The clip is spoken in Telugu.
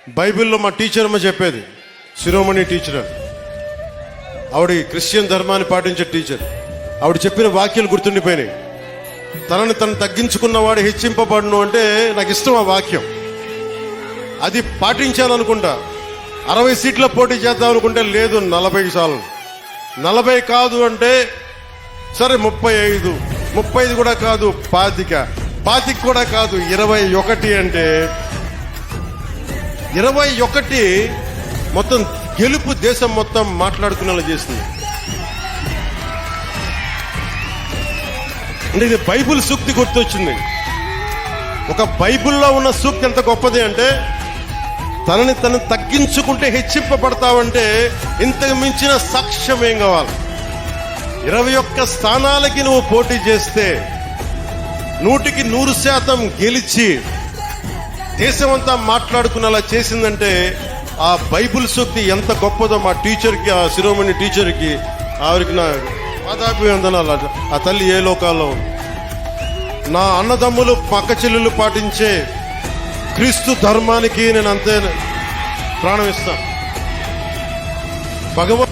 బైబిల్లో మా టీచర్ అమ్మ చెప్పేది, శిరోమణి టీచర్ అని. ఆవిడ క్రిస్టియన్ ధర్మాన్ని పాటించే టీచర్. ఆవిడ చెప్పిన వాక్యాలు గుర్తుండిపోయినాయి. తనని తను తగ్గించుకున్నవాడు హెచ్చింపబడును అంటే నాకు ఇష్టం ఆ వాక్యం. అది పాటించాలనుకుంటా. 60 సీట్ల పోటీ చేద్దాం అనుకుంటే లేదు 40 చాలు. 40 కాదు అంటే సరే 35, 35 కూడా కాదు 25 కూడా కాదు 21 అంటే 21 మొత్తం గెలుపు దేశం మొత్తం మాట్లాడుకునేలా చేస్తుంది. అంటే ఇది బైబిల్ సూక్తి గుర్తొచ్చింది. ఒక బైబిల్లో ఉన్న సూక్తి ఎంత గొప్పది అంటే, తనని తను తగ్గించుకుంటే హెచ్చింపబడతావంటే ఇంతకు మించిన సాక్ష్యం ఏం కావాలి? 21 స్థానాలకి నువ్వు పోటీ చేస్తే 100కి 100% గెలిచి దేశమంతా మాట్లాడుకునేలా చేసిందంటే ఆ బైబిల్ సూక్తి ఎంత గొప్పదో మా టీచర్కి, ఆ శిరోమణి టీచర్కి, ఆవిడకి నా పాదాభివందనాలు. ఆ తల్లి ఏ లోకాల్లో. నా అన్నదమ్ములు పక్క చెల్లెలు పాటించే క్రీస్తు ధర్మానికి నేను అంతే ప్రాణం ఇస్తాను. భగవంతుడు